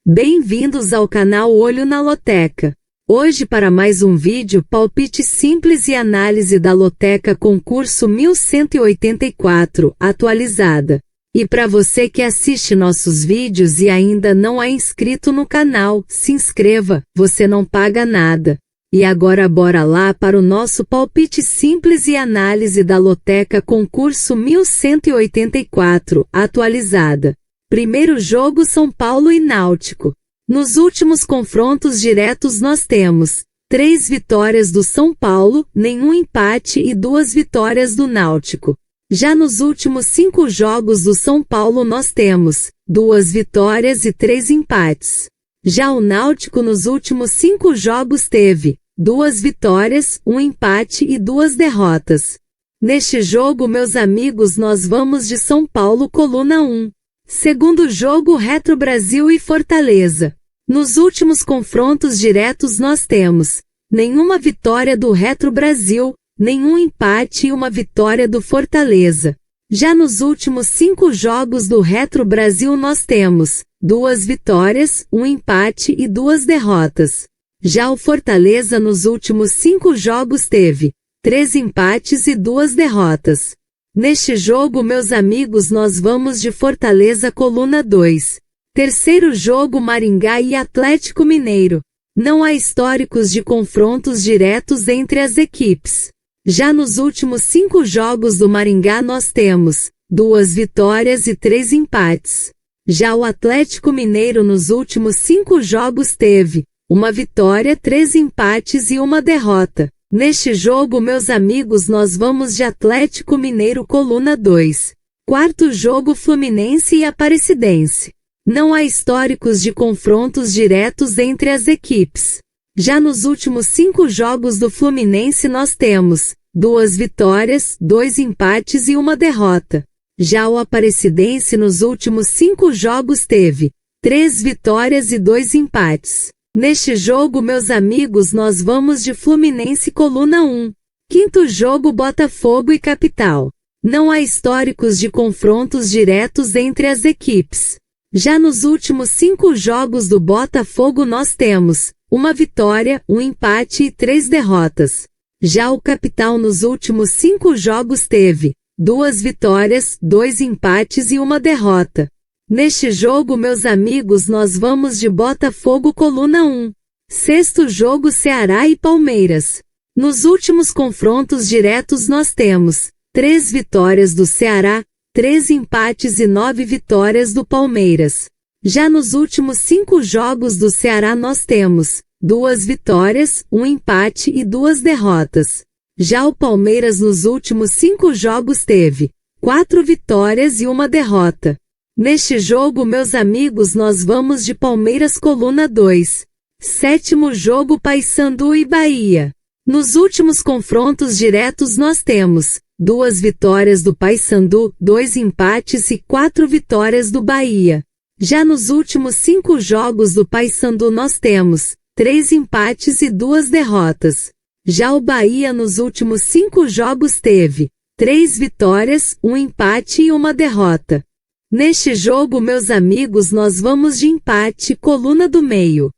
Bem-vindos ao canal Olho na Loteca. Hoje para mais um vídeo palpite simples e análise da Loteca concurso 1184, atualizada. E para você que assiste nossos vídeos e ainda não é inscrito no canal, se inscreva, você não paga nada. E agora bora lá para o nosso palpite simples e análise da Loteca concurso 1184, atualizada. Primeiro jogo São Paulo e Náutico. Nos últimos confrontos diretos nós temos 3 vitórias do São Paulo, nenhum empate e 2 vitórias do Náutico. Já nos últimos 5 jogos do São Paulo nós temos 2 vitórias e 3 empates. Já o Náutico nos últimos 5 jogos teve 2 vitórias, 1 empate e 2 derrotas. Neste jogo, meus amigos, nós vamos de São Paulo coluna 1. Segundo jogo Retro Brasil e Fortaleza. Nos últimos confrontos diretos nós temos nenhuma vitória do Retro Brasil, nenhum empate e 1 vitória do Fortaleza. Já nos últimos 5 jogos do Retro Brasil nós temos 2 vitórias, 1 empate e 2 derrotas. Já o Fortaleza nos últimos 5 jogos teve 3 empates e 2 derrotas. Neste jogo, meus amigos, nós vamos de Fortaleza coluna 2. Terceiro jogo Maringá e Atlético Mineiro. Não há históricos de confrontos diretos entre as equipes. Já nos últimos 5 jogos do Maringá nós temos 2 vitórias e 3 empates. Já o Atlético Mineiro nos últimos 5 jogos teve 1 vitória, 3 empates e 1 derrota. Neste jogo, meus amigos, nós vamos de Atlético Mineiro coluna 2. Quarto jogo Fluminense e Aparecidense. Não há históricos de confrontos diretos entre as equipes. Já nos últimos 5 jogos do Fluminense nós temos 2 vitórias, 2 empates e 1 derrota. Já o Aparecidense nos últimos 5 jogos teve 3 vitórias e 2 empates. Neste jogo, meus amigos, nós vamos de Fluminense coluna 1. Quinto jogo Botafogo e Capital. Não há históricos de confrontos diretos entre as equipes. Já nos últimos 5 jogos do Botafogo nós temos 1 vitória, 1 empate e 3 derrotas. Já o Capital nos últimos 5 jogos teve 2 vitórias, 2 empates e 1 derrota. Neste jogo, meus amigos, nós vamos de Botafogo coluna 1. Sexto jogo Ceará e Palmeiras. Nos últimos confrontos diretos nós temos 3 vitórias do Ceará, 3 empates e 9 vitórias do Palmeiras. Já nos últimos 5 jogos do Ceará nós temos 2 vitórias, 1 empate e 2 derrotas. Já o Palmeiras nos últimos 5 jogos teve 4 vitórias e 1 derrota. Neste jogo, meus amigos, nós vamos de Palmeiras coluna 2. Sétimo jogo Paysandu e Bahia. Nos últimos confrontos diretos nós temos 2 vitórias do Paysandu, 2 empates e 4 vitórias do Bahia. Já nos últimos 5 jogos do Paysandu nós temos 3 empates e 2 derrotas. Já o Bahia nos últimos 5 jogos teve 3 vitórias, 1 empate e 1 derrota. Neste jogo, meus amigos, nós vamos de empate coluna do meio.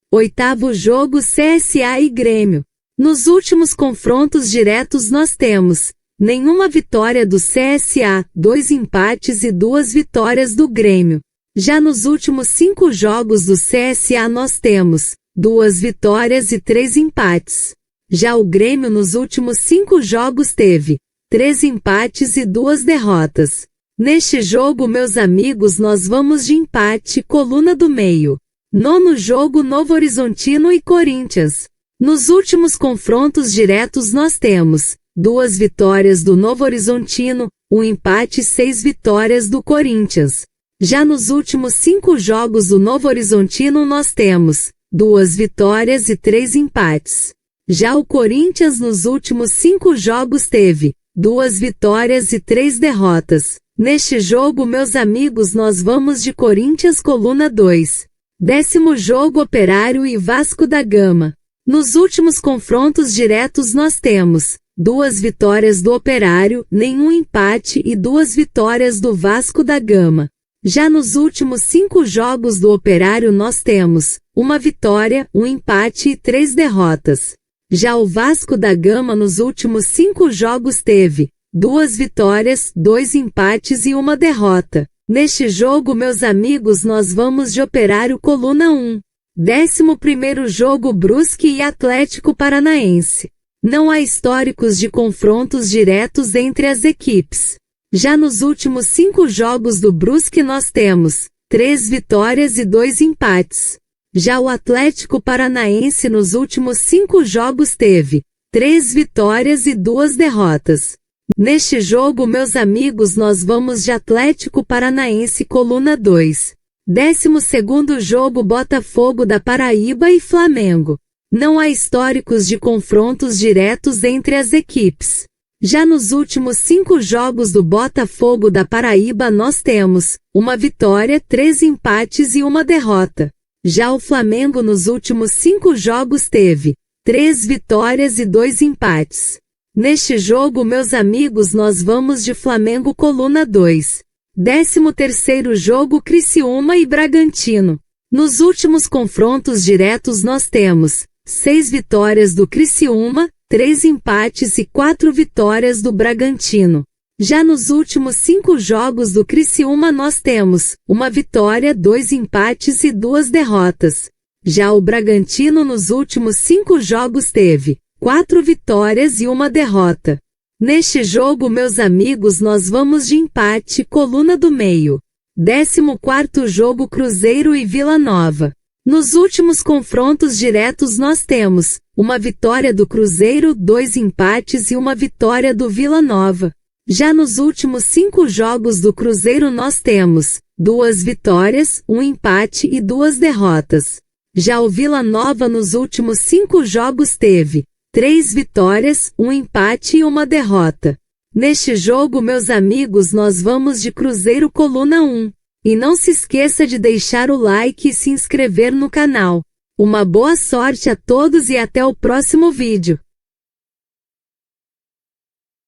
Oitavo jogo CSA e Grêmio. Nos últimos confrontos diretos nós temos nenhuma vitória do CSA, 2 empates e 2 vitórias do Grêmio. Já nos últimos 5 jogos do CSA nós temos 2 vitórias e 3 empates. Já o Grêmio nos últimos 5 jogos teve 3 empates e 2 derrotas. Neste jogo, meus amigos, nós vamos de empate coluna do meio. Nono jogo Novo Horizontino e Corinthians. Nos últimos confrontos diretos nós temos 2 vitórias do Novo Horizontino, 1 empate e 6 vitórias do Corinthians. Já nos últimos 5 jogos do Novo Horizontino nós temos 2 vitórias e 3 empates. Já o Corinthians nos últimos 5 jogos teve 2 vitórias e 3 derrotas. Neste jogo, meus amigos, nós vamos de Corinthians coluna 2. Décimo jogo Operário e Vasco da Gama. Nos últimos confrontos diretos nós temos 2 vitórias do Operário, nenhum empate e 2 vitórias do Vasco da Gama. Já nos últimos 5 jogos do Operário nós temos uma vitória, um empate e 3 derrotas. Já o Vasco da Gama nos últimos 5 jogos teve 2 vitórias, 2 empates e 1 derrota. Neste jogo, meus amigos, nós vamos de Operário coluna 1. 11º jogo Brusque e Atlético Paranaense. Não há históricos de confrontos diretos entre as equipes. Já nos últimos 5 jogos do Brusque nós temos 3 vitórias e 2 empates. Já o Atlético Paranaense nos últimos 5 jogos teve 3 vitórias e 2 derrotas. Neste jogo, meus amigos, nós vamos de Atlético Paranaense coluna 2. 12º jogo Botafogo da Paraíba e Flamengo. Não há históricos de confrontos diretos entre as equipes. Já nos últimos 5 jogos do Botafogo da Paraíba nós temos uma vitória, 3 empates e 1 derrota. Já o Flamengo nos últimos 5 jogos teve 3 vitórias e 2 empates. Neste jogo, meus amigos, nós vamos de Flamengo coluna 2. 13º jogo Criciúma e Bragantino. Nos últimos confrontos diretos nós temos 6 vitórias do Criciúma, 3 empates e 4 vitórias do Bragantino. Já nos últimos 5 jogos do Criciúma nós temos uma vitória, 2 empates e 2 derrotas. Já o Bragantino nos últimos 5 jogos teve 4 vitórias e 1 derrota. Neste jogo, meus amigos, nós vamos de empate, coluna do meio. 14º jogo Cruzeiro e Vila Nova. Nos últimos confrontos diretos nós temos uma vitória do Cruzeiro, 2 empates e 1 vitória do Vila Nova. Já nos últimos 5 jogos do Cruzeiro nós temos 2 vitórias, 1 empate e 2 derrotas. Já o Vila Nova nos últimos 5 jogos teve 3 vitórias, 1 empate e 1 derrota. Neste jogo, meus amigos, nós vamos de Cruzeiro coluna 1. E não se esqueça de deixar o like e se inscrever no canal. Uma boa sorte a todos e até o próximo vídeo.